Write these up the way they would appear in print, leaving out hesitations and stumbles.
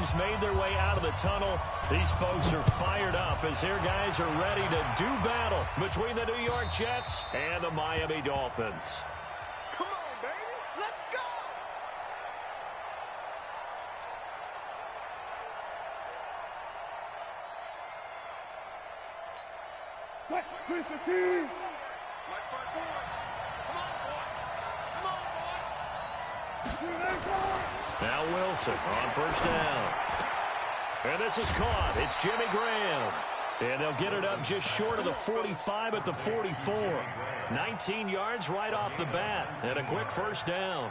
teams made their way out of the tunnel. These folks are fired up as their guys are ready to do battle between the New York Jets and the Miami Dolphins. Come on, baby. Let's go. Now Wilson on first down. And this is caught. It's Jimmy Graham. And they'll get it up just short of the 45 at the 44. 19 yards right off the bat. And a quick first down.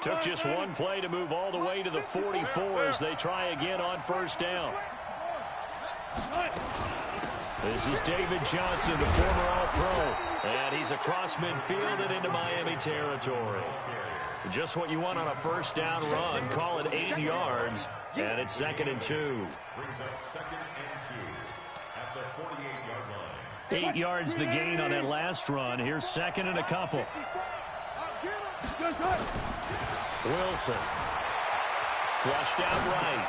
Took just one play to move all the way to the 44 as they try again on first down. This is David Johnson, the former All-Pro. And he's across midfield and into Miami territory. Just what you want on a first down run. Call it 8 yards. And it's 2nd and 2. Brings up 2nd and 2 at the 48-yard line. 8 yards the gain on that last run. Here's 2nd and a couple. Wilson. Flushed out right.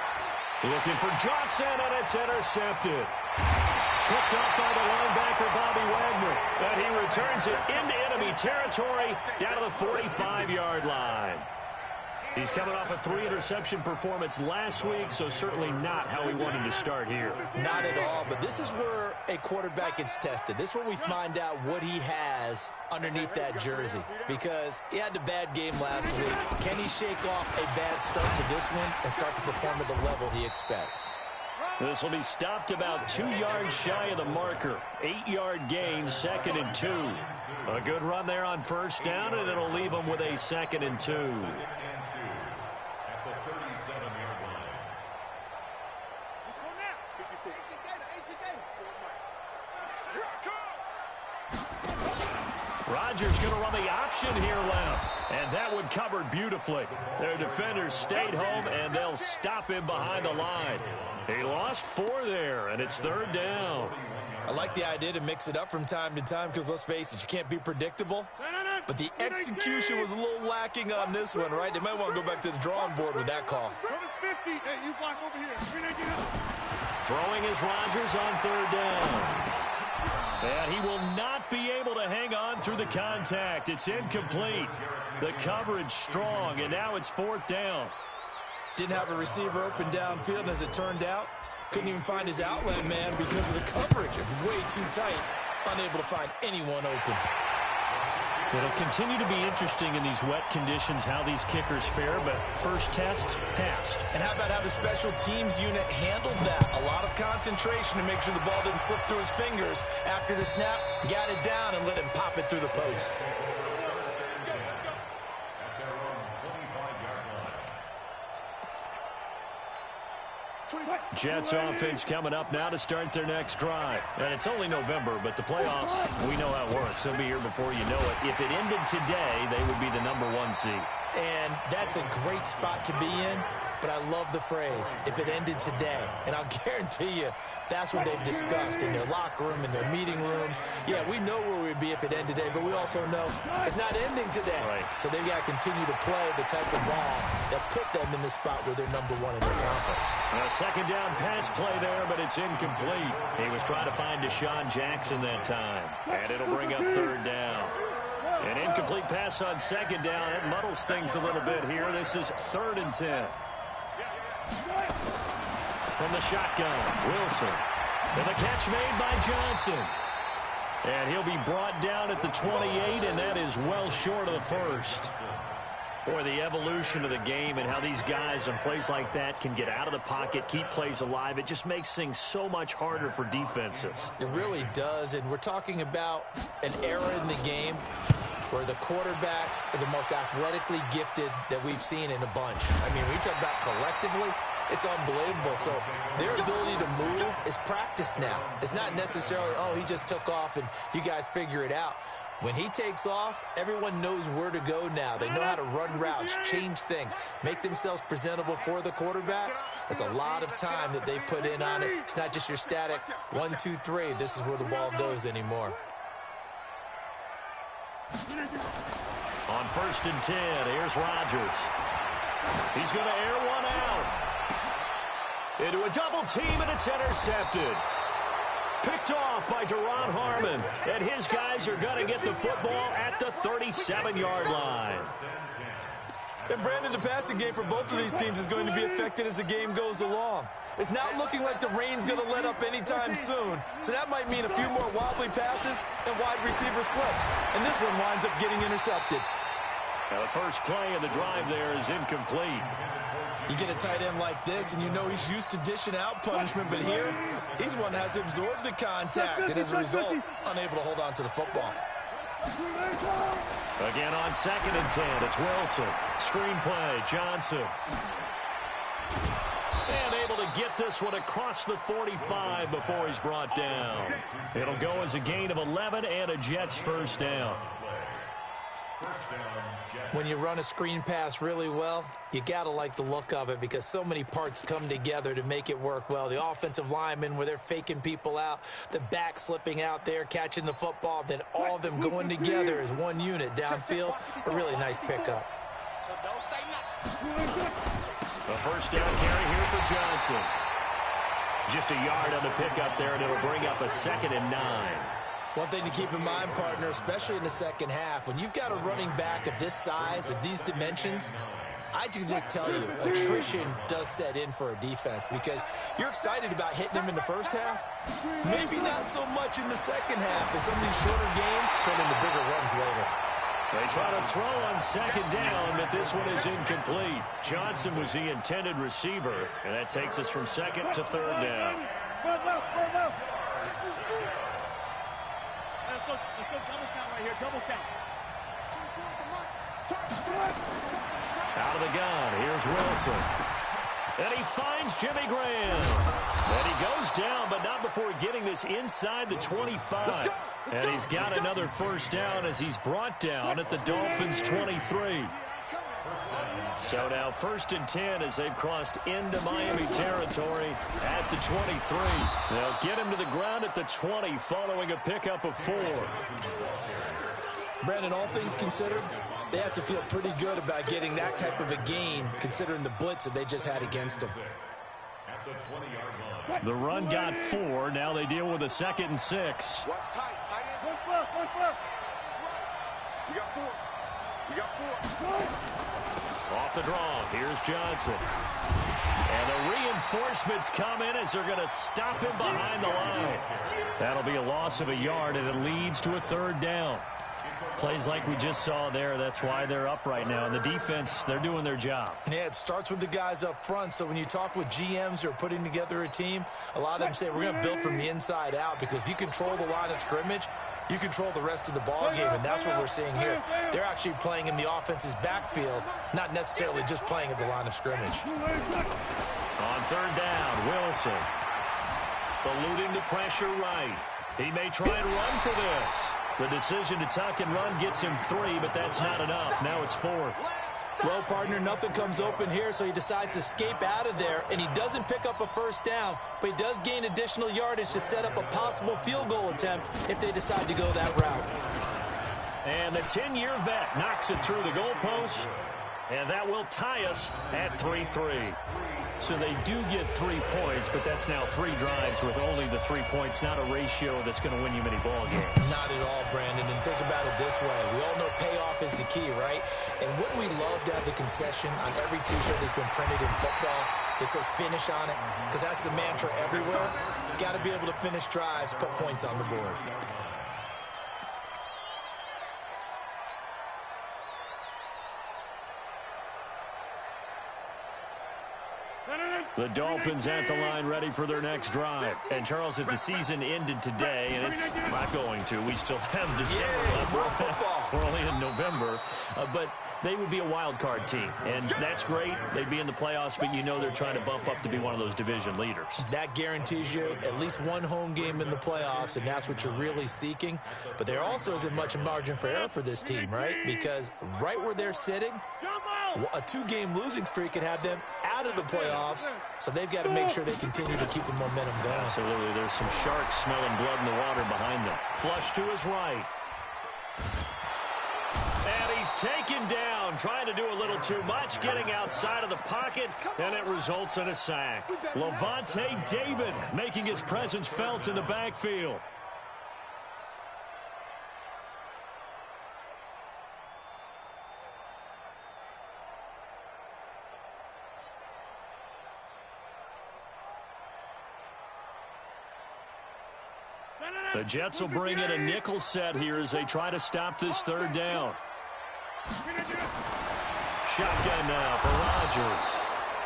Looking for Johnson, and it's intercepted. Picked up by the linebacker, Bobby Wagner. And he returns it into enemy territory down to the 45-yard line. He's coming off a 3-interception performance last week, so certainly not how he wanted to start here. Not at all, but this is where a quarterback gets tested. This is where we find out what he has underneath that jersey, because he had a bad game last week. Can he shake off a bad start to this one and start to perform at the level he expects? This will be stopped about 2 yards shy of the marker. 8-yard gain, 2nd and 2. A good run there on first down, and it'll leave them with a 2nd and 2. Rodgers going to run the option here left. And that one covered beautifully. Their defenders stayed home, and they'll stop him behind the line. He lost 4 there, and it's 3rd down. I like the idea to mix it up from time to time because, let's face it, you can't be predictable. But the execution was a little lacking on this one, right? They might want to go back to the drawing board with that call. Throwing is Rodgers on 3rd down. And he will not be able to hang on through the contact. It's incomplete. The coverage strong, and now it's 4th down. Didn't have a receiver open downfield, as it turned out. Couldn't even find his outlet man because of the coverage. It was way too tight. Unable to find anyone open. It'll continue to be interesting in these wet conditions how these kickers fare, but first test, passed. And how about how the special teams unit handled that? A lot of concentration to make sure the ball didn't slip through his fingers. After the snap, got it down and let him pop it through the posts. Jets offense coming up now to start their next drive. And it's only November, but the playoffs, we know how it works. They'll be here before you know it. If it ended today, they would be the #1 seed. And that's a great spot to be in, but I love the phrase, if it ended today. And I'll guarantee you, that's what they've discussed in their locker room, in their meeting rooms. Yeah, we know where we'd be if it ended today, but we also know it's not ending today. Right. So they've got to continue to play the type of ball that put them in the spot where they're #1 in their conference. A 2nd down pass play there, but it's incomplete. He was trying to find Deshaun Jackson that time. And it'll bring up 3rd down. An incomplete pass on 2nd down. That muddles things a little bit here. This is 3rd and 10. From the shotgun, Wilson. And the catch made by Johnson. And he'll be brought down at the 28, and that is well short of the first. Boy, the evolution of the game and how these guys in plays like that can get out of the pocket, keep plays alive, it just makes things so much harder for defenses. It really does, and we're talking about an era in the game where the quarterbacks are the most athletically gifted that we've seen in a bunch. I mean, when you talk about collectively, it's unbelievable. So their ability to move is practiced now. It's not necessarily, oh, he just took off and you guys figure it out. When he takes off, everyone knows where to go now. They know how to run routes, change things, make themselves presentable for the quarterback. That's a lot of time that they put in on it. It's not just your static 1, 2, 3. This is where the ball goes anymore. On 1st and 10, here's Rodgers. He's going to air one out. Into a double team, and it's intercepted. Picked off by Duron Harmon. And his guys are going to get the football at the 37-yard line. And Brandon, the passing game for both of these teams is going to be affected as the game goes along. It's not looking like the rain's going to let up anytime soon. So that might mean a few more wobbly passes and wide receiver slips. And this one winds up getting intercepted. Now the first play of the drive there is incomplete. You get a tight end like this, and you know he's used to dishing out punishment, but here, he's one that has to absorb the contact, and as a result, unable to hold on to the football. Again on 2nd and 10, it's Wilson. Screen play, Johnson. And able to get this one across the 45 before he's brought down. It'll go as a gain of 11 and a Jets first down. When you run a screen pass really well, you got to like the look of it because so many parts come together to make it work well. The offensive linemen, where they're faking people out, the back slipping out there, catching the football, then all of them going together as one unit downfield. A really nice pickup. A first down carry here for Johnson. Just a yard on the pickup there, and it'll bring up a 2nd and 9. One thing to keep in mind, partner, especially in the second half, when you've got a running back of this size, of these dimensions, I can just tell you, attrition does set in for a defense because you're excited about hitting him in the first half. Maybe not so much in the second half, and some of these shorter gains turn into bigger runs later. They try to throw on 2nd down, but this one is incomplete. Johnson was the intended receiver, and that takes us from 2nd to 3rd down. Let's go double count right here, double count. Out of the gun, here's Wilson. And he finds Jimmy Graham. And he goes down, but not before getting this inside the 25. And he's got another first down as he's brought down at the Dolphins' 23. So now 1st and 10 as they've crossed into Miami territory at the 23. They'll get him to the ground at the 20 following a pickup of 4. Brandon, all things considered, they have to feel pretty good about getting that type of a gain considering the blitz that they just had against them. The run got 4. Now they deal with a 2nd and 6. Watch tight, tight end. One foot. We got 4. We got 4. Off the draw, here's Johnson. And the reinforcements come in as they're going to stop him behind the line. That'll be a loss of a yard, and it leads to a 3rd down. Plays like we just saw there, that's why they're up right now. And the defense, they're doing their job. Yeah, it starts with the guys up front. So when you talk with GMs who are putting together a team, a lot of them say we're going to build from the inside out because if you control the line of scrimmage, you control the rest of the ball game, and that's what we're seeing here. They're actually playing in the offense's backfield, not necessarily just playing at the line of scrimmage. On 3rd down, Wilson. Eluding the pressure right. He may try and run for this. The decision to tuck and run gets him 3, but that's not enough. Now it's 4th. Well, partner, nothing comes open here, so he decides to escape out of there, and he doesn't pick up a first down, but he does gain additional yardage to set up a possible field goal attempt if they decide to go that route. And the 10-year vet knocks it through the goalpost, and that will tie us at 3-3. So they do get 3 points, but that's now 3 drives with only the 3 points, not a ratio that's going to win you many ball games. Not at all, Brandon, and think about it this way. We all know payoff is the key, right? And wouldn't we love to have the concession on every T-shirt that's been printed in football that says finish on it? Because that's the mantra everywhere. Got to be able to finish drives, put points on the board. The Dolphins at the line ready for their next drive. And, Charles, if the season ended today, and it's not going to, we still have December left. We're only in November. But they would be a wild card team. And that's great. They'd be in the playoffs, but you know they're trying to bump up to be one of those division leaders. That guarantees you at least one home game in the playoffs, and that's what you're really seeking. But there also isn't much margin for error for this team, right? Because right where they're sitting, a 2-game losing streak could have them out of the playoffs, so they've got to make sure they continue to keep the momentum going. Absolutely. There's some sharks smelling blood in the water behind them. Flush to his right. And he He's taken down, trying to do a little too much, getting outside of the pocket, and it results in a sack. Levante David making his presence felt in the backfield. The Jets will bring in a nickel set here as they try to stop this third down. Shotgun now for Rodgers.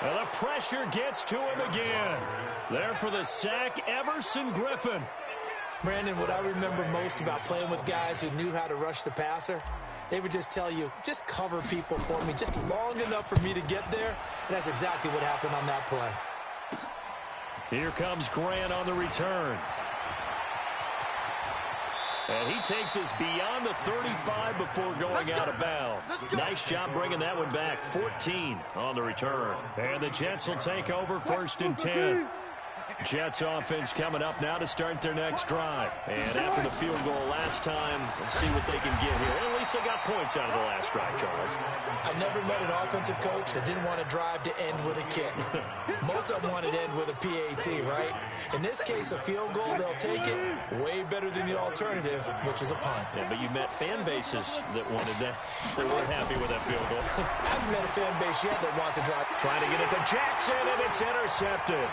And the pressure gets to him again. There for the sack, Everson Griffin. Brandon, what I remember most about playing with guys who knew how to rush the passer, they would just tell you, just cover people for me, just long enough for me to get there. And that's exactly what happened on that play. Here comes Grant on the return. And he takes us beyond the 35 before going out of bounds. Nice job bringing that one back. 14 on the return. And the Jets will take over 1st and 10. Jets offense coming up now to start their next drive. And after the field goal last time, let's see what they can get here. At least they got points out of the last drive, Charles. I never met an offensive coach that didn't want to drive to end with a kick. Most of them wanted to end with a PAT, right? In this case, a field goal, they'll take it way better than the alternative, which is a punt. Yeah, but you met fan bases that wanted that. They weren't happy with that field goal. I haven't met a fan base yet that wants to drive. Trying to get it to Jackson, and it's intercepted.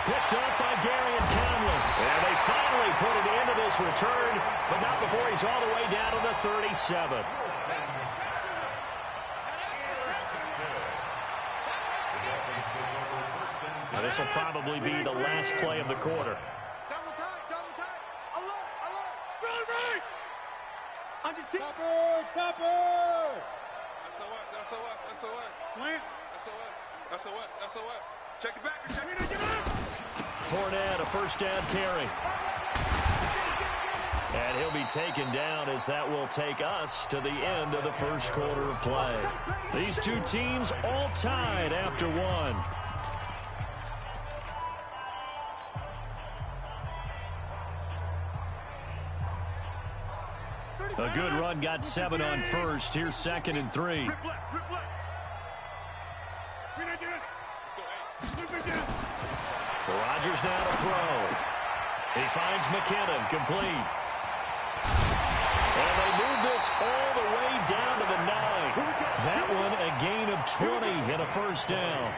Picked up by Gary and Conley. And they finally put it into this return, but not before he's all the way down to the 37. Now this will probably be the last play of the quarter. Double time. Alert. Right. Under T. Topper. SOS. Slant. SOS. Check it back. Fournette, a first down carry. And he'll be taken down as that will take us to the end of the first quarter of play. These two teams all tied after one. A good run got 7 on first. Here's 2nd and 3. Rodgers now to throw. He finds McKinnon, complete. And they move this all the way down to the 9. That one a gain of 20 and a first down.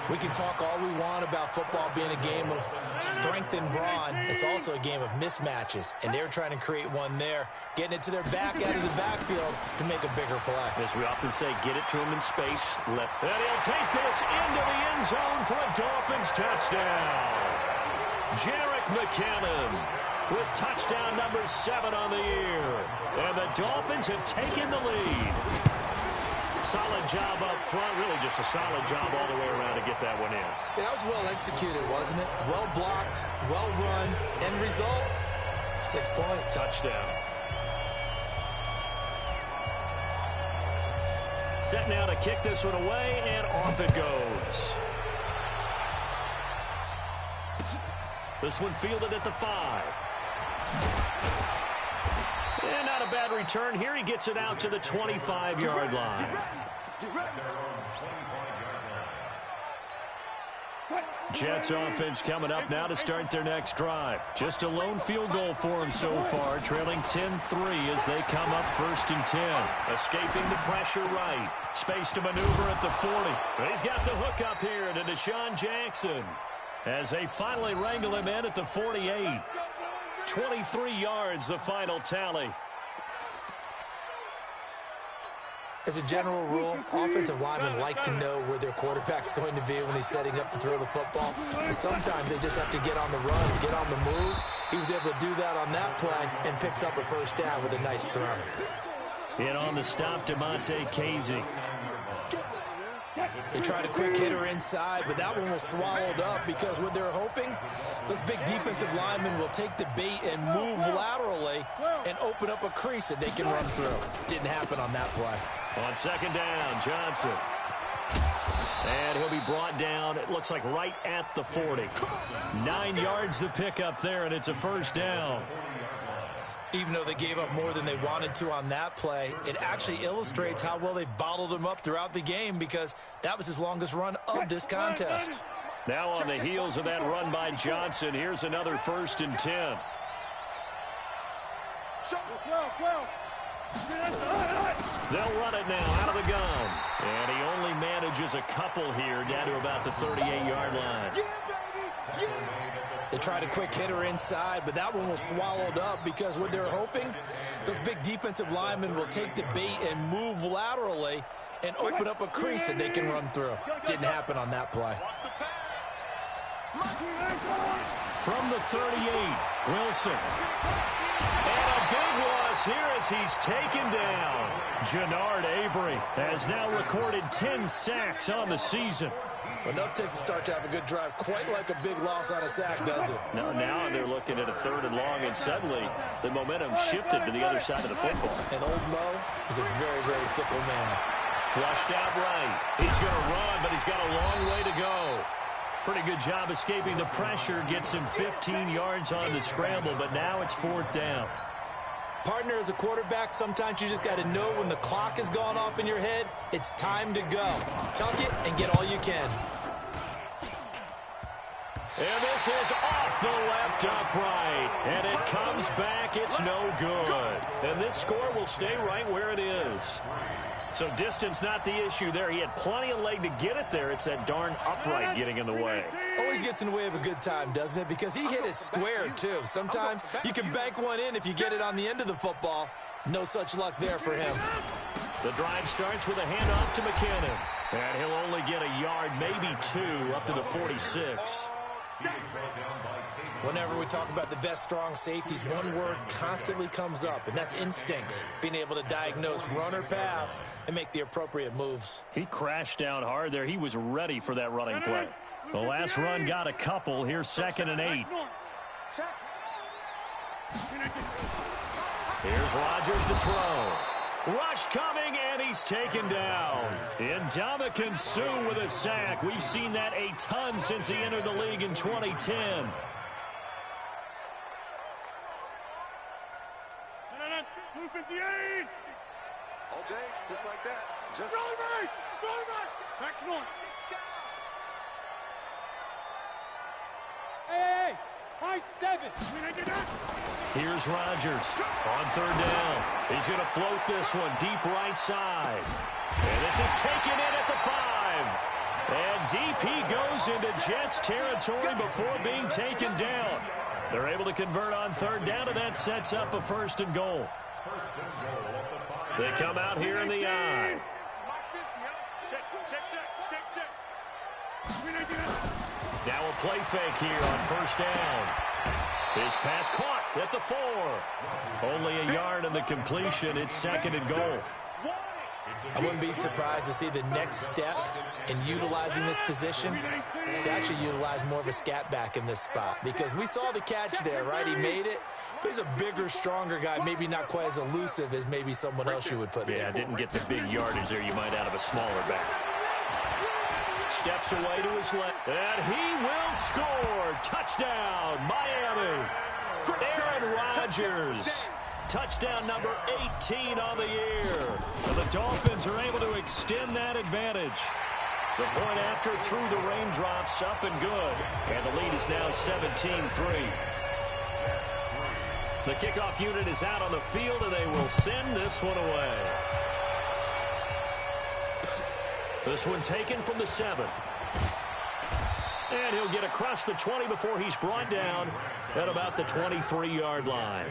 We can talk all we want about football being a game of strength and brawn. It's also a game of mismatches, and they're trying to create one there, getting it to their back out of the backfield to make a bigger play. As we often say, get it to him in space. And he'll take this into the end zone for a Dolphins touchdown. Jerick McKinnon with touchdown number 7 on the year. And the Dolphins have taken the lead. Solid job up front. Really just a solid job all the way around to get that one in. That was well executed, wasn't it? Well blocked, well run. End result, 6 points. Touchdown. Set now to kick this one away, and off it goes. This one fielded at the 5. And not a bad return here. He gets it out to the 25-yard line. Jets offense coming up now to start their next drive. Just a lone field goal for them so far, trailing 10-3 as they come up 1st and 10. Escaping the pressure right. Space to maneuver at the 40. He's got the hook up here to Deshaun Jackson as they finally wrangle him in at the 48. 23 yards, the final tally. As a general rule, offensive linemen like to know where their quarterback's going to be when he's setting up to throw the football. And sometimes they just have to get on the run, get on the move. He was able to do that on that play and picks up a first down with a nice throw. In on the stop, DeMonte Casey. They tried a quick hitter inside, but that one was swallowed up because what they're hoping, those big defensive linemen will take the bait and move laterally and open up a crease that they can run through. Didn't happen on that play. On 2nd down, Johnson. And he'll be brought down, it looks like right at the 40. 9 yards the pickup there, and it's a first down. Even though they gave up more than they wanted to on that play, it actually illustrates how well they've bottled him up throughout the game because that was his longest run of this contest. Now on the heels of that run by Johnson, here's another 1st and 10. They'll run it now out of the gun. And he only manages a couple here down to about the 38-yard line. They tried a quick hitter inside, but that one was swallowed up because what they're hoping, those big defensive linemen will take the bait and move laterally and open up a crease that they can run through. Didn't happen on that play. From the 38, Wilson. And a big loss here as he's taken down. Jannard Avery has now recorded 10 sacks on the season. Well, enough takes to start to have a good drive, quite like a big loss on a sack, does it? No, now they're looking at a 3rd and long, and suddenly the momentum shifted to the other side of the football. And old Mo is a very, very fickle man. Flushed out right. He's going to run, but he's got a long way to go. Pretty good job escaping the pressure. Gets him 15 yards on the scramble, but now it's 4th down. Partner, as a quarterback, sometimes you just got to know when the clock has gone off in your head, it's time to go. Tuck it and get all you can. And this is off the left upright. And it comes back. It's no good. And this score will stay right where it is. So distance not the issue there. He had plenty of leg to get it there. It's that darn upright getting in the way. Always gets in the way of a good time, doesn't it? Because he hit it square, too. Sometimes you can bank one in if you get it on the end of the football. No such luck there for him. The drive starts with a handoff to McKinnon. And he'll only get a yard, maybe 2, up to the 46. Whenever we talk about the best strong safeties, one word constantly comes up, and that's instincts. Being able to diagnose run or pass and make the appropriate moves. He crashed down hard there. He was ready for that running play. The last run got a couple. Here's 2nd and 8. Here's Rodgers to throw. Rush coming, and he's taken down. Ndamukong Suh with a sack. We've seen that a ton since he entered the league in 2010. All day, just like that. Just Hey, high 7. Here's Rodgers on 3rd down. He's going to float this one deep right side. And this is taken in at the 5. And DP goes into Jets territory before being taken down. They're able to convert on 3rd down, and that sets up a 1st and goal. They come out here in the eye. Now a play fake here on 1st down. His pass caught at the 4. Only a yard in the completion. It's 2nd and goal. I wouldn't be surprised to see the next step in utilizing this position is to actually utilize more of a scat back in this spot. Because we saw the catch there, right? He made it, but he's a bigger, stronger guy, maybe not quite as elusive as maybe someone else you would put there. Yeah, didn't get the big yardage there you might out of a smaller back. Steps away to his left, and he will score. Touchdown, Miami. Aaron Rodgers. Touchdown number 18 on the year. And the Dolphins are able to extend that advantage. The point after through the raindrops, up and good. And the lead is now 17-3. The kickoff unit is out on the field, and they will send this one away. This one taken from the 7. And he'll get across the 20 before he's brought down at about the 23-yard line.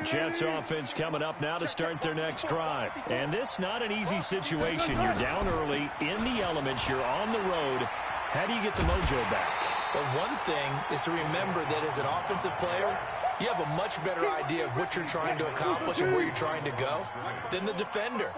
Jets offense coming up now to start their next drive. And this not an easy situation. You're down early, in the elements, you're on the road. How do you get the mojo back? Well, one thing is to remember that as an offensive player, you have a much better idea of what you're trying to accomplish and where you're trying to go than the defender.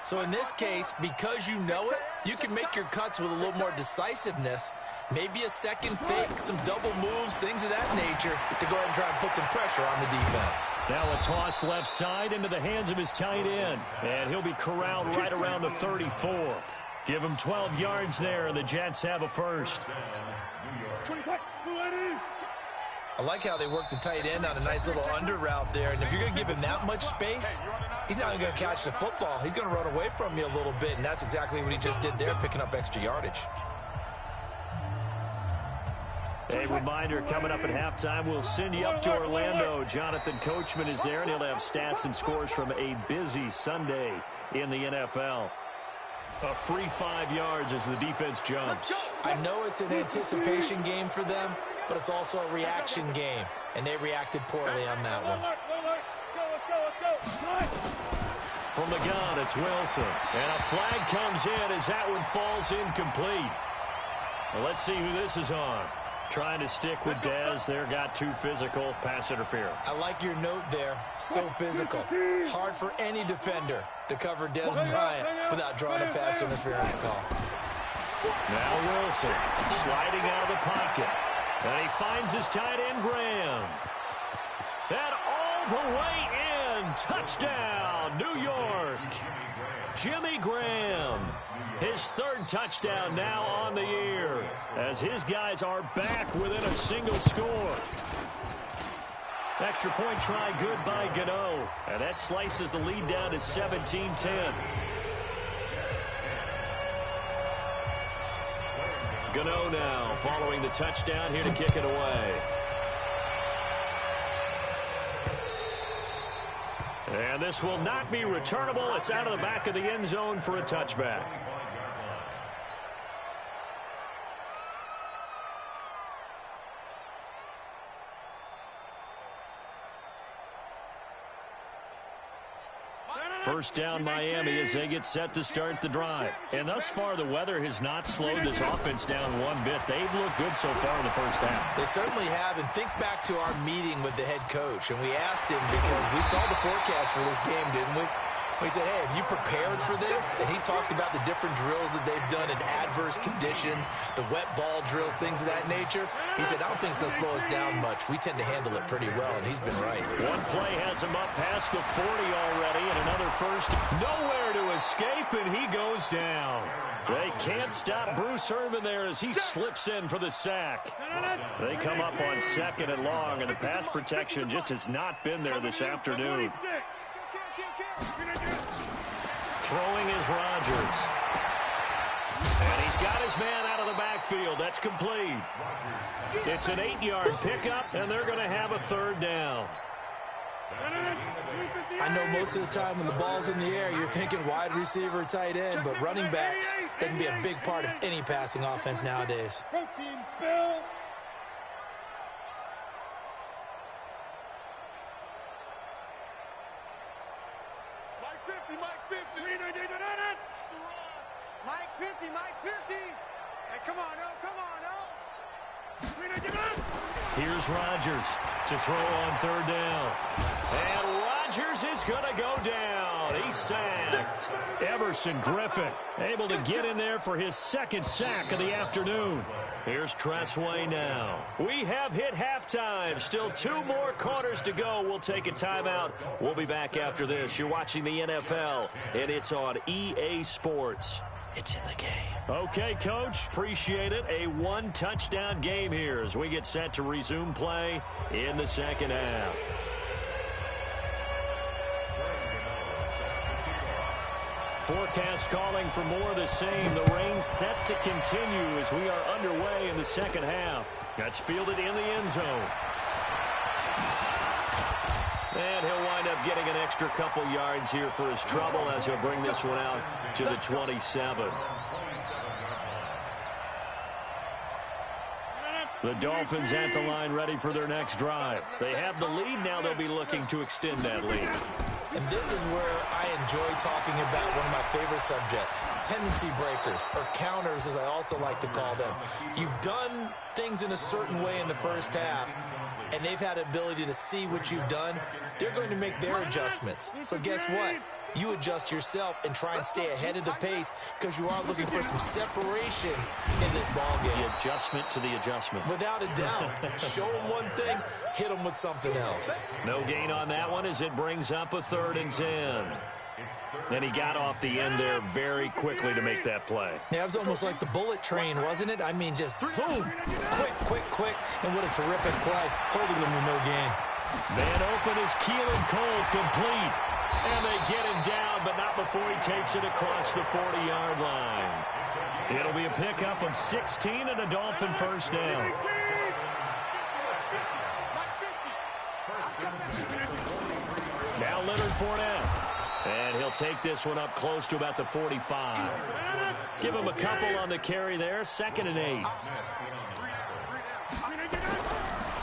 So in this case, because you know it, you can make your cuts with a little more decisiveness, maybe a second fake, some double moves, things of that nature, to go ahead and try and put some pressure on the defense. Now a toss left side into the hands of his tight end, and he'll be corralled right around the 34. Give him 12 yards there, and the Jets have a first. 25. I like how they work the tight end on a nice little under route there. And if you're going to give him that much space, he's not going to catch the football. He's going to run away from you a little bit, and that's exactly what he just did there, picking up extra yardage. A reminder, coming up at halftime, we'll send you up to Orlando. Jonathan Coachman is there, and he'll have stats and scores from a busy Sunday in the NFL. A free 5 yards as the defense jumps. I know it's an anticipation game for them, but it's also a reaction game, and they reacted poorly on that one. From the gun, it's Wilson. And a flag comes in as that one falls incomplete. Well, let's see who this is on. Trying to stick with Dez. There, got too physical. Pass interference. I like your note there. So physical. Hard for any defender to cover Dez Bryant without drawing a pass interference call. Now Wilson sliding out of the pocket. And he finds his tight end, Graham. And all the way in. Touchdown, New York. Jimmy Graham. His third touchdown now on the year, as his guys are back within a single score. Extra point try good by Gano. And that slices the lead down to 17-10. Gano now following the touchdown here to kick it away. And this will not be returnable. It's out of the back of the end zone for a touchback. First down Miami as they get set to start the drive. And thus far the weather has not slowed this offense down one bit. They've looked good so far in the first half. They certainly have. And think back to our meeting with the head coach. And we asked him because we saw the forecast for this game, didn't we? We said, hey, have you prepared for this? And he talked about the different drills that they've done in adverse conditions, the wet ball drills, things of that nature. He said, I don't think it's going to slow us down much. We tend to handle it pretty well, and he's been right. One play has him up past the 40 already, and another first. Nowhere to escape, and he goes down. They can't stop Bruce Irvin there as he slips in for the sack. They come up on 2nd and long, and the pass protection just has not been there this afternoon. Throwing is Rodgers. And he's got his man out of the backfield. That's complete. It's an 8-yard pickup, and they're going to have a third down. I know most of the time when the ball's in the air, you're thinking wide receiver, tight end, but running backs, they can be a big part of any passing offense nowadays. Protein spill. Mike 50, Mike 50. Hey, come on, no, come on, no. Here's Rodgers to throw on third down. And Rodgers is going to go down. He's sacked. Everson Griffin able to get in there for his second sack of the afternoon. Here's Tressway now. We have hit halftime. Still 2 more quarters to go. We'll take a timeout. We'll be back after this. You're watching the NFL, and it's on EA Sports. It's in the game. Okay, Coach. Appreciate it. A 1-touchdown game here as we get set to resume play in the second half. Forecast calling for more of the same. The rain set to continue as we are underway in the second half. That's fielded in the end zone. And he'll wind up getting an extra couple yards here for his trouble as he'll bring this one out to the 27. The Dolphins at the line ready for their next drive. They have the lead. Now they'll be looking to extend that lead. And this is where I enjoy talking about one of my favorite subjects, tendency breakers, or counters as I also like to call them. You've done things in a certain way in the first half, and they've had the ability to see what you've done. They're going to make their adjustments. So guess what? You adjust yourself and try and stay ahead of the pace because you are looking for some separation in this ballgame. The adjustment to the adjustment. Without a doubt. Show them one thing, hit them with something else. No gain on that one as it brings up a 3rd and 10. And he got off the end there very quickly to make that play. Yeah, it was almost like the bullet train, wasn't it? I mean, just zoom, quick, and what a terrific play, holding them to no gain. Man open is Keelan Cole, complete. And they get him down, but not before he takes it across the 40-yard line. It'll be a pickup of 16 and a Dolphin first down. Now Leonard Fournette. And he'll take this one up close to about the 45. Give him a couple on the carry there. 2nd and 8.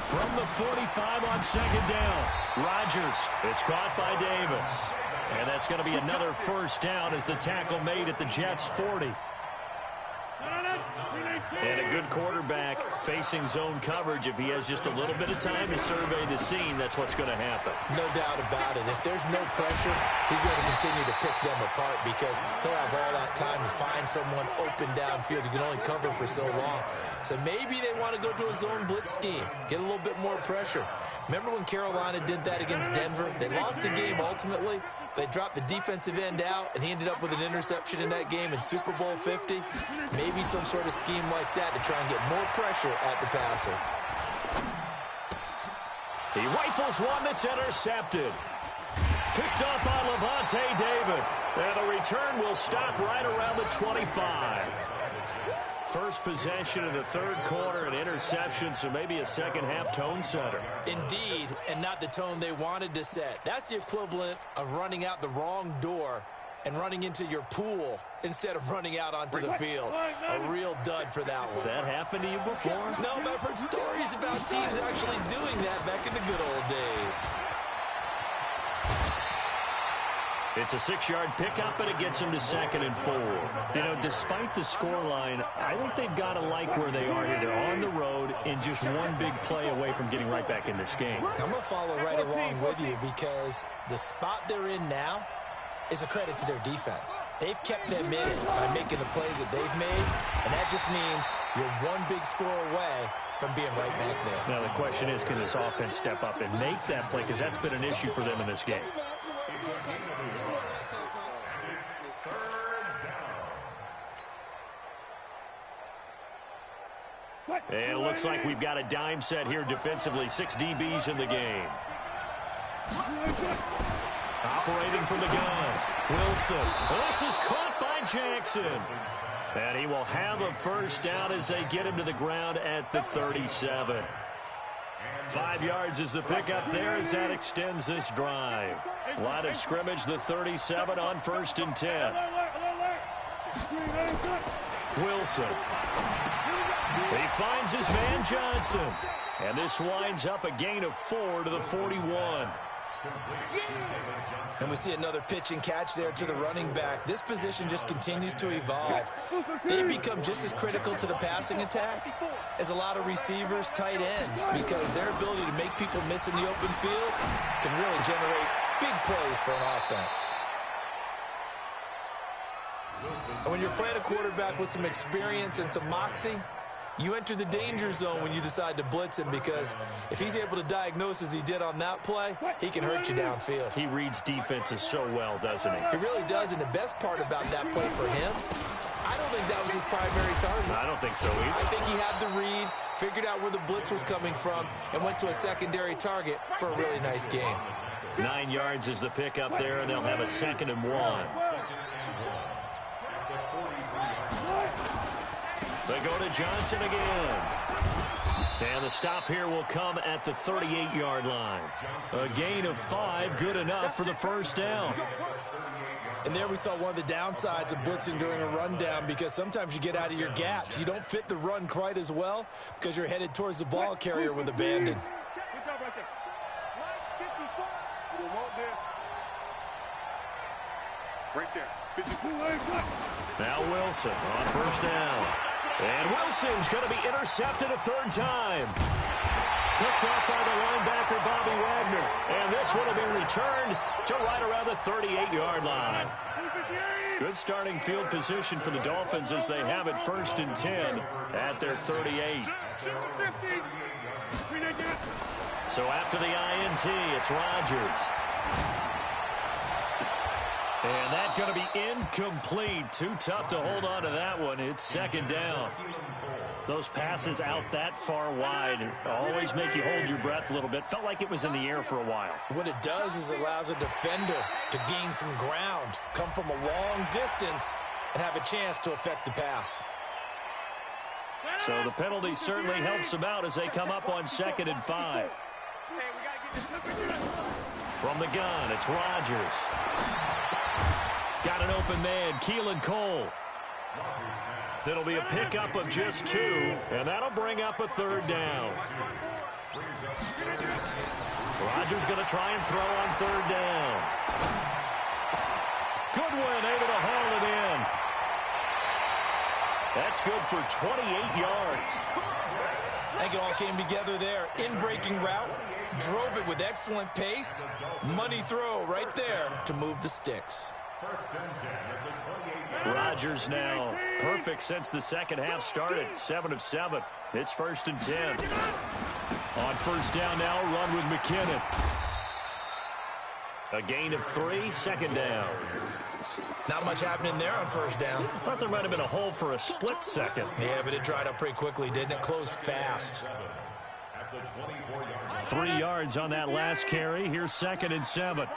From the 45 on 2nd down. Rodgers. It's caught by Davis. And that's going to be another first down as the tackle made at the Jets' 40. And a good quarterback facing zone coverage. If he has just a little bit of time to survey the scene, that's what's going to happen. No doubt about it. If there's no pressure, he's going to continue to pick them apart because he'll have all that time to find someone open downfield. You can only cover for so long. So maybe they want to go to a zone blitz scheme, get a little bit more pressure. Remember when Carolina did that against Denver? They lost the game ultimately. They dropped the defensive end out, and he ended up with an interception in that game in Super Bowl 50. Maybe some sort of scheme like that to try and get more pressure at the passer. He rifles one that's intercepted. Picked up by Levante David. And the return will stop right around the 25. First possession of the third quarter, an interception, so maybe a second-half tone setter. Indeed, and not the tone they wanted to set. That's the equivalent of running out the wrong door and running into your pool instead of running out onto the field. A real dud for that one. Has that happened to you before? No, but I've heard stories about teams actually doing that back in the good old days. It's a 6-yard pickup, and it gets him to 2nd and 4. You know, despite the scoreline, I think they've got to like where they are here. They're on the road and just one big play away from getting right back in this game. I'm going to follow right along with you because the spot they're in now is a credit to their defense. They've kept them in it by making the plays that they've made, and that just means you're one big score away from being right back there. Now, the question is, can this offense step up and make that play? Because that's been an issue for them in this game. And it looks like we've got a dime set here defensively. 6 DBs in the game. Operating from the gun. Wilson. This is caught by Jackson. And he will have a first down as they get him to the ground at the 37. 5 yards is the pickup there as that extends this drive. Line of scrimmage, the 37 on 1st and 10. Wilson. He finds his man Johnson. And this winds up a gain of 4 to the 41. And we see another pitch and catch there to the running back. This position just continues to evolve. They become just as critical to the passing attack as a lot of receivers, tight ends, because their ability to make people miss in the open field can really generate big plays for an offense. And when you're playing a quarterback with some experience and some moxie, you enter the danger zone when you decide to blitz him, because if he's able to diagnose as he did on that play, he can hurt you downfield. He reads defenses so well, doesn't he? He really does, and the best part about that play for him, I don't think that was his primary target. I don't think so either. I think he had the read, figured out where the blitz was coming from, and went to a secondary target for a really nice game. 9 yards is the pickup there, and they'll have a 2nd and 1. They go to Johnson again. And the stop here will come at the 38-yard line. A gain of 5, good enough for the first down. And there we saw one of the downsides of blitzing during a rundown, because sometimes you get out of your gaps. You don't fit the run quite as well because you're headed towards the ball carrier with abandon. Right there. Now Wilson on first down. And Wilson's going to be intercepted a 3rd time. Picked up by the linebacker, Bobby Wagner. And this one will be returned to right around the 38-yard line. Good starting field position for the Dolphins as they have it 1st and 10 at their 38. So after the INT, it's Rodgers. And that's going to be incomplete. Too tough to hold on to that one. It's second down. Those passes out that far wide always make you hold your breath a little bit. Felt like it was in the air for a while. What it does is it allows a defender to gain some ground, come from a long distance, and have a chance to affect the pass. So the penalty certainly helps them out as they come up on 2nd and 5. From the gun, it's Rodgers. Got an open man, Keelan Cole. It'll be a pickup of just 2, and that'll bring up a 3rd down. Rodgers going to try and throw on 3rd down. Goodwin able to haul it in. That's good for 28 yards. I think it all came together there. In-breaking route, drove it with excellent pace. Money throw right there to move the sticks. Rodgers now perfect since the second half started. 7 of 7. It's 1st and 10. On 1st down now, run with McKinnon. A gain of 3, 2nd down. Not much happening there on 1st down. I thought there might have been a hole for a split second. Yeah, but it dried up pretty quickly, didn't it? Closed fast. 3 yards on that last carry. Here's 2nd and 7.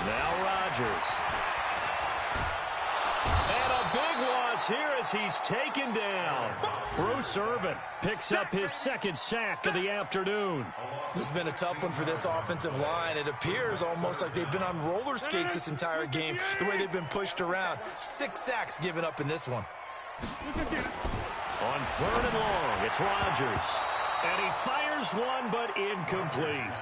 Now Rodgers. And a big loss here as he's taken down. Bruce Irvin picks up his 2nd sack of the afternoon. This has been a tough one for this offensive line. It appears almost like they've been on roller skates this entire game, the way they've been pushed around. 6 sacks given up in this one. On 3rd and long, it's Rodgers. And he fires one, but incomplete.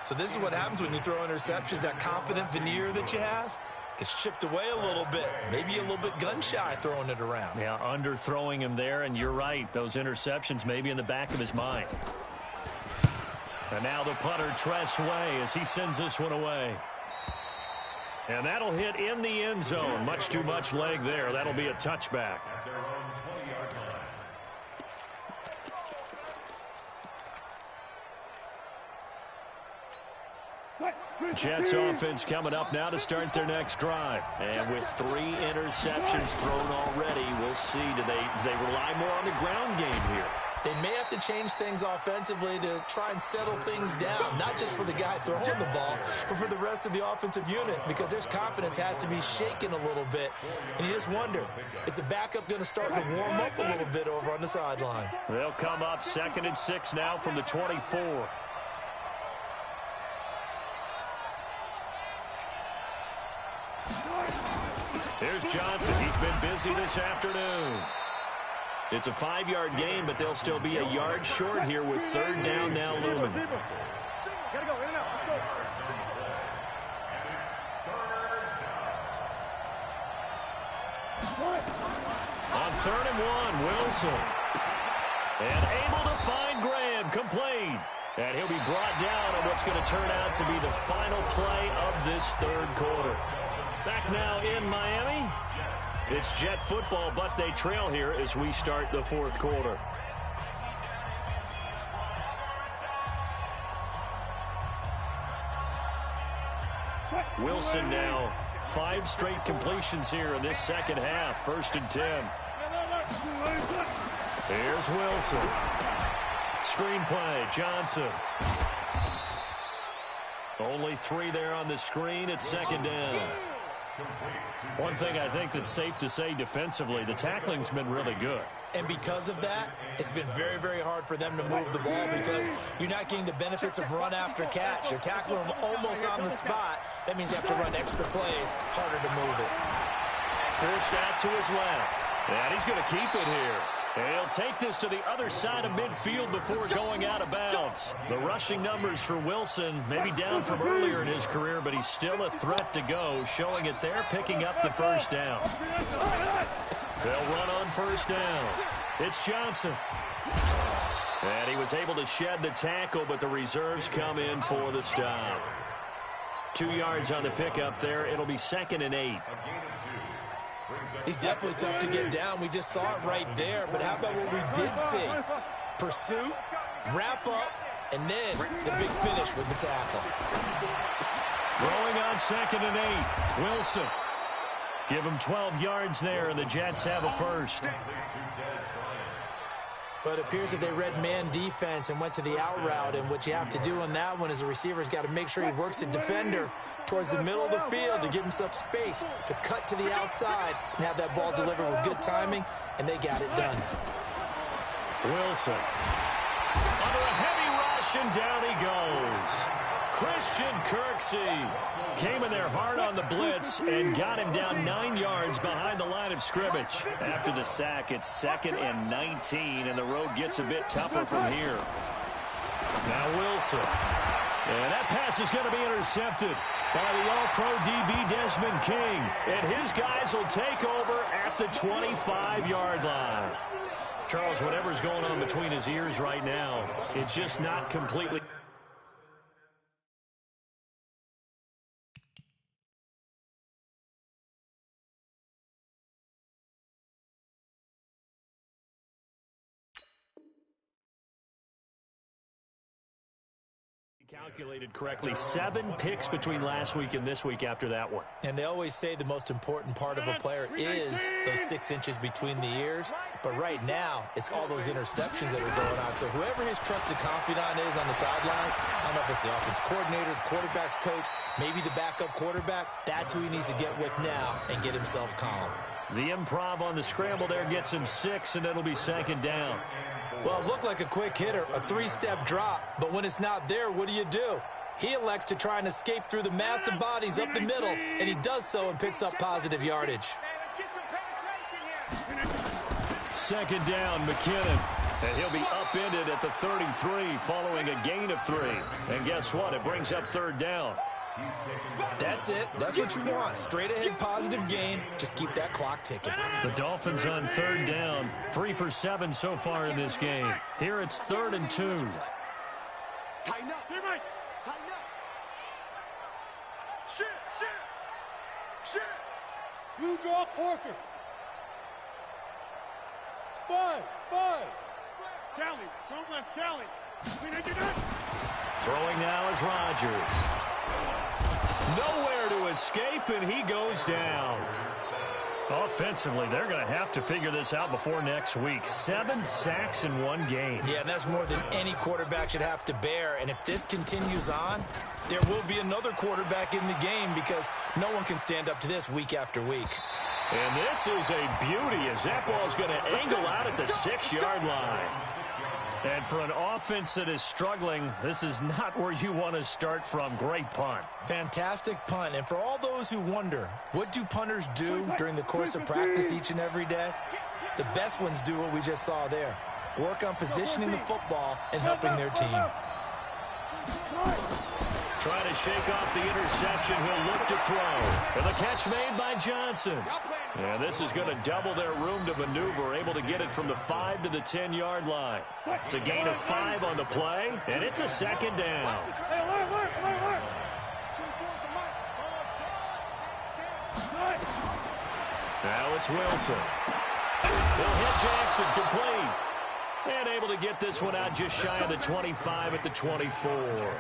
So this is what happens when you throw interceptions. That confident veneer that you have gets chipped away a little bit. Maybe a little bit gun-shy throwing it around. Yeah, underthrowing him there, and you're right. Those interceptions may be in the back of his mind. And now the punter, Tress Way, as he sends this one away. And that'll hit in the end zone. Much too much leg there. That'll be a touchback. Jets offense coming up now to start their next drive. And with 3 interceptions thrown already, we'll see. Do they rely more on the ground game here? They may have to change things offensively to try and settle things down, not just for the guy throwing the ball, but for the rest of the offensive unit, because their confidence has to be shaken a little bit. And you just wonder, is the backup going to start to warm up a little bit over on the sideline? They'll come up 2nd and 6 now from the 24. Here's Johnson. He's been busy this afternoon. It's a 5-yard game, but they'll still be a yard short here with 3rd down now looming. Gotta go, in and out. Let's go. On 3rd and 1, Wilson. And able to find Graham, complete. And he'll be brought down on what's going to turn out to be the final play of this 3rd quarter. Back now in Miami. It's Jet football, but they trail here as we start the 4th quarter. Wilson now 5 straight completions here in this 2nd half. 1st and 10. Here's Wilson. Screenplay, Johnson. Only 3 there on the screen. It's 2nd down. One thing I think that's safe to say defensively, the tackling's been really good. And because of that, it's been very, very hard for them to move the ball because you're not getting the benefits of run after catch. You're tackling them almost on the spot. That means you have to run extra plays, harder to move it. Forced out to his left. And he's going to keep it here. And he'll take this to the other side of midfield before going out of bounds. The rushing numbers for Wilson maybe down from earlier in his career, but he's still a threat to go, showing it there, picking up the 1st down. They'll run on 1st down. It's Johnson. And he was able to shed the tackle, but the reserves come in for the stop. 2 yards on the pickup there. It'll be 2nd and 8. He's definitely tough to get down. We just saw it right there. But how about what we did see? Pursuit, wrap up, and then the big finish with the tackle. Throwing on 2nd and 8. Wilson. Give him 12 yards there, and the Jets have a first. But it appears that they read man defense and went to the out route, and what you have to do on that one is the receiver's got to make sure he works the defender towards the middle of the field to give himself space to cut to the outside and have that ball delivered with good timing, and they got it done. Wilson. Under a heavy rush, and down he goes. Christian Kirksey came in there hard on the blitz and got him down 9 yards behind the line of scrimmage. After the sack, it's 2nd and 19, and the road gets a bit tougher from here. Now Wilson. And that pass is going to be intercepted by the All-Pro DB Desmond King. And his guys will take over at the 25-yard line. Charles, whatever's going on between his ears right now, it's just not completely... calculated correctly. 7 picks between last week and this week after that one. And they always say the most important part of a player is those 6 inches between the ears. But right now, it's all those interceptions that are going on. So whoever his trusted confidant is on the sidelines, I don't know if it's the offense coordinator, the quarterback's coach, maybe the backup quarterback, that's who he needs to get with now and get himself calm. The improv on the scramble there gets him 6, and it'll be 2nd down. Well, it looked like a quick hitter, a 3-step drop, but when it's not there, what do? He elects to try and escape through the massive bodies up the middle, and he does so and picks up positive yardage. 2nd down, McKinnon. And he'll be upended at the 33 following a gain of 3. And guess what? It brings up 3rd down. That's it. That's what you want. Straight ahead positive gain. Just keep that clock ticking. The Dolphins on 3rd down. 3 for 7 so far in this game. Here it's 3rd and 2. Tighten up. Tighten up. Shit. You draw corkers. Buzz. Kelly. Strong left, Kelly. Throwing now is Rodgers. Nowhere to escape, and he goes down. Offensively, they're going to have to figure this out before next week. 7 sacks in 1 game. Yeah, and that's more than any quarterback should have to bear. And if this continues on, there will be another quarterback in the game because no one can stand up to this week after week. And this is a beauty as that ball's going to angle out at the 6-yard line. And for an offense that is struggling, this is not where you want to start from. Great punt. Fantastic punt. And for all those who wonder, what do punters do during the course of practice each and every day? The best ones do what we just saw there. Work on positioning the football and helping their team. Trying to shake off the interception. He'll look to throw. And the catch made by Johnson. And this is going to double their room to maneuver, able to get it from the 5 to the 10-yard line. It's a gain of 5 on the play, and it's a 2nd down. Now it's Wilson. He'll hit Jackson complete. And able to get this one out just shy of the 25 at the 24.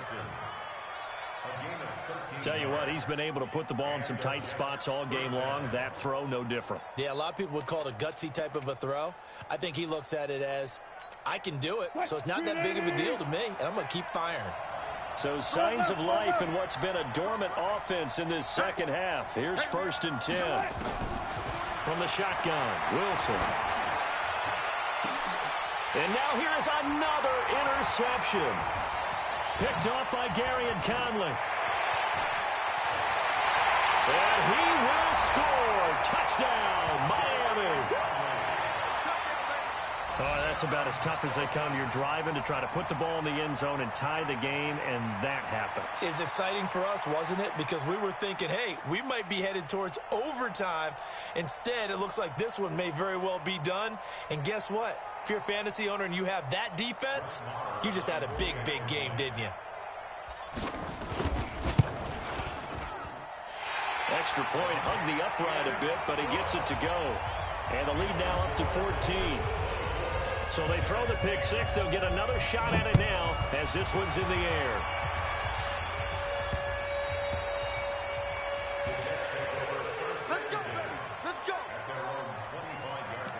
Tell you what, he's been able to put the ball in some tight spots all game long. That throw, no different. Yeah, a lot of people would call it a gutsy type of a throw. I think he looks at it as, I can do it, so it's not that big of a deal to me, and I'm going to keep firing. So signs of life in what's been a dormant offense in this second half. Here's 1st and 10. From the shotgun, Wilson. And now here is another interception. Picked off by Gary and Conley. And he will score. Touchdown, Miami. Oh, that's about as tough as they come. You're driving to try to put the ball in the end zone and tie the game, and that happens. It's exciting for us, wasn't it? Because we were thinking, hey, we might be headed towards overtime. Instead, it looks like this one may very well be done. And guess what? If you're a fantasy owner and you have that defense, you just had a big, big game, didn't you? Extra point hugged the upright a bit, but he gets it to go. And the lead now up to 14. So they throw the pick six. They'll get another shot at it now. as this one's in the air. Let's go, baby. Let's go. At their own 25-yard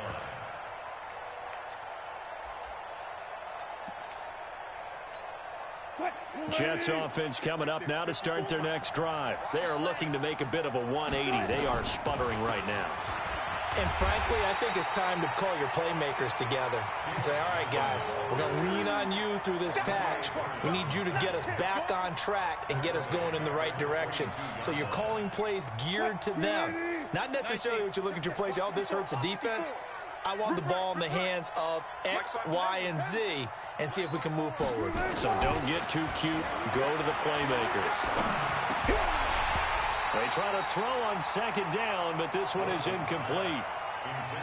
line. Jets offense coming up now to start their next drive. They are looking to make a bit of a 180. They are sputtering right now. And frankly, I think it's time to call your playmakers together and say, all right, guys, we're going to lean on you through this patch. We need you to get us back on track and get us going in the right direction. So you're calling plays geared to them. Not necessarily what you look at your plays, oh, this hurts the defense. I want the ball in the hands of X, Y, and Z and see if we can move forward. So don't get too cute. Go to the playmakers. They try to throw on second down, but this one is incomplete.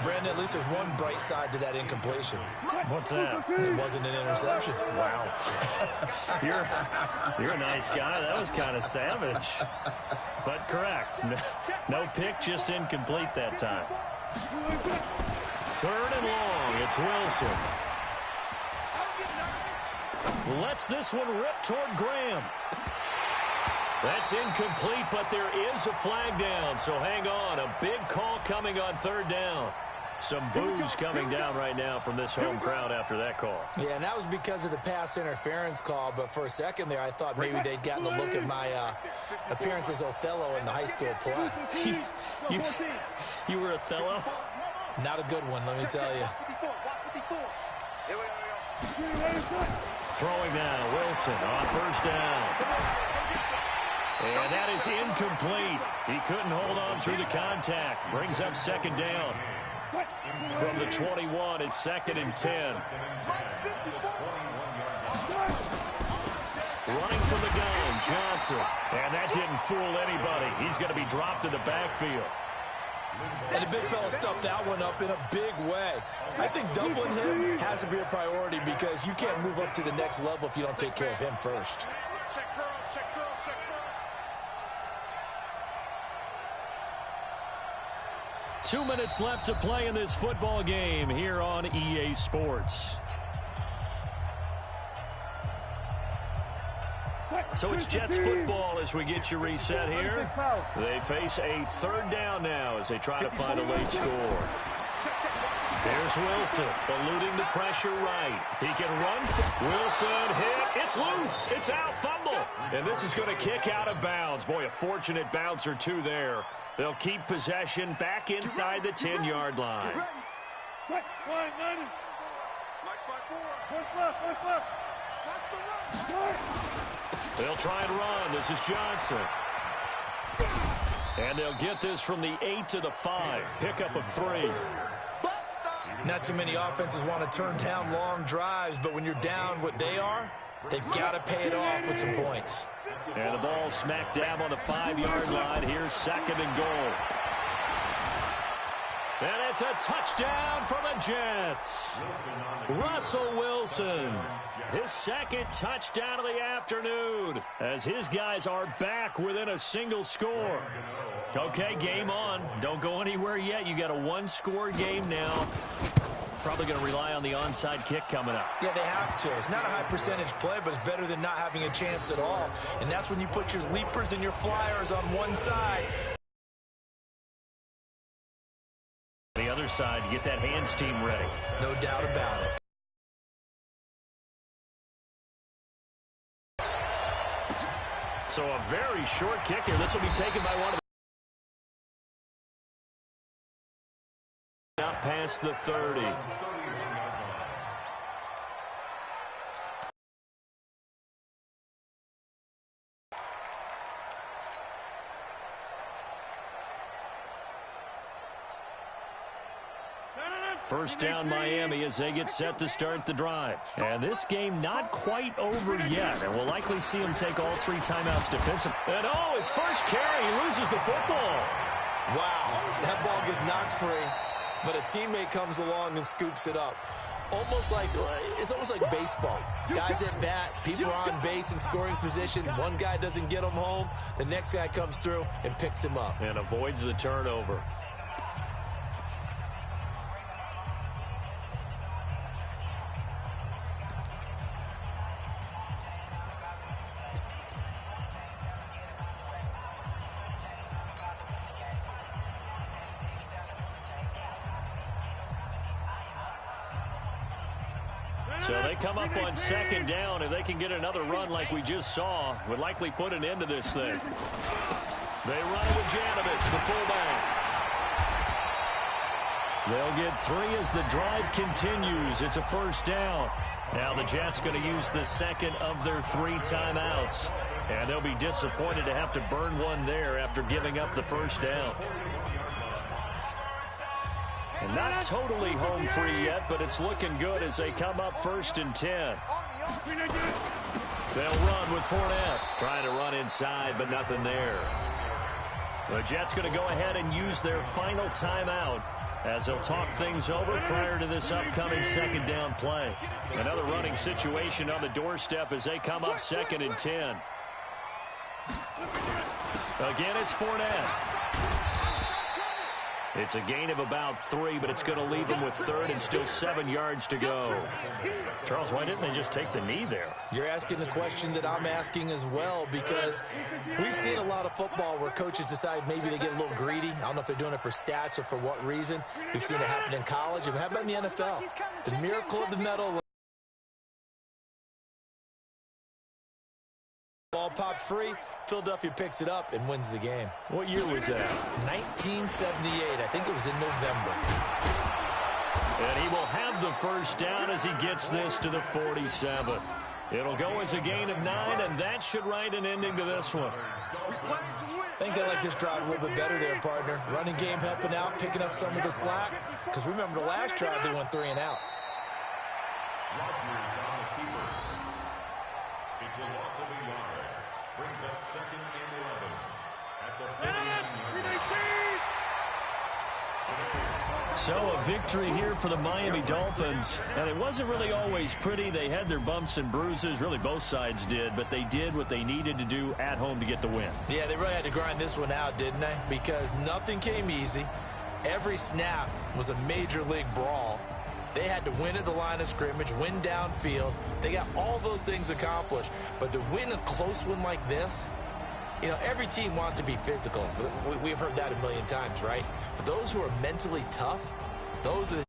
Brandon, at least there's one bright side to that incompletion. What's that? It wasn't an interception. Wow. You're a nice guy. That was kind of savage. But correct. No pick, just incomplete that time. 3rd and long. It's Wilson. Lets this one rip toward Graham. That's incomplete, but there is a flag down, so hang on. A big call coming on 3rd down. Some boos coming down right now from this home crowd after that call. Yeah, and that was because of the pass interference call, but for a second there, I thought maybe they'd gotten a look at my appearance as Othello in the high school play. You were Othello? Not a good one, let me tell you. Throwing now, Wilson on 1st down. And that is incomplete. He couldn't hold on through the contact. Brings up 2nd down. From the 21, it's 2nd and 10. Running from the gun, Johnson. And that didn't fool anybody. He's going to be dropped in the backfield. And the big fella stuffed that one up in a big way. I think doubling him has to be a priority because you can't move up to the next level if you don't take care of him first. Check curls, check curls, check curls. 2 minutes left to play in this football game here on EA Sports. So it's Jets football as we get you reset here. They face a 3rd down now as they try to find a late score. There's Wilson, eluding the pressure right. He can run. Wilson hit. It's loose. It's out. Fumble. And this is going to kick out of bounds. Boy, a fortunate bounce or two there. They'll keep possession back inside the 10-yard line. They'll try and run. This is Johnson. And they'll get this from the 8 to the 5. Pick up of 3. Not too many offenses want to turn down long drives, but when you're down what they are, they've got to pay it off with some points. And the ball smack dab on the 5-yard line. Here's 2nd and goal. And it's a touchdown for the Jets. Russell Wilson, his 2nd touchdown of the afternoon, as his guys are back within a single score. Okay, game on. Don't go anywhere yet. You got a 1-score game now. Probably going to rely on the onside kick coming up. Yeah, they have to. It's not a high percentage play, but it's better than not having a chance at all. And that's when you put your leapers and your flyers on one side. The other side, you get that hands team ready. No doubt about it. So a very short kick here. This will be taken by one of the... Not past the 30. First down Miami as they get set to start the drive. And this game not quite over yet. And we'll likely see him take all 3 timeouts defensively. And oh, his first carry, he loses the football. Wow, that ball gets knocked free, but a teammate comes along and scoops it up. It's almost like baseball. Guys at bat, people are on base in scoring position. One guy doesn't get him home. The next guy comes through and picks him up. And avoids the turnover. So they come up on second down. If they can get another run like we just saw, would likely put an end to this thing. They run it with Janovich, the fullback. They'll get 3 as the drive continues. It's a first down. Now the Jets going to use the second of their 3 timeouts. And they'll be disappointed to have to burn one there after giving up the first down. And not totally home free yet, but it's looking good as they come up 1st and 10. They'll run with Fournette. Trying to run inside, but nothing there. The Jets going to go ahead and use their final timeout as they'll talk things over prior to this upcoming second down play. Another running situation on the doorstep as they come up 2nd and 10. Again, it's Fournette. It's a gain of about 3, but it's going to leave them with 3rd and still 7 yards to go. Charles, why didn't they just take the knee there? You're asking the question that I'm asking as well, because we've seen a lot of football where coaches decide maybe they get a little greedy. I don't know if they're doing it for stats or for what reason. We've seen it happen in college. And how about in the NFL? The miracle of the medal. Ball popped free. Philadelphia picks it up and wins the game. What year was that? 1978. I think it was in November. And he will have the first down as he gets this to the 47. It'll go as a gain of 9, and that should write an ending to this one. I think they like this drive a little bit better there, partner. Running game helping out, picking up some of the slack. Because remember, the last drive they went 3 and out. It's a loss of a yard. Brings up 2nd and 11 at the 49-yard line. So a victory here for the Miami Dolphins. And it wasn't really always pretty. They had their bumps and bruises. Really, both sides did. But they did what they needed to do at home to get the win. Yeah, they really had to grind this one out, didn't they? Because nothing came easy. Every snap was a major league brawl. They had to win at the line of scrimmage, win downfield. They got all those things accomplished. But to win a close one like this, you know, every team wants to be physical. We've heard that a million times, right? But those who are mentally tough, those are the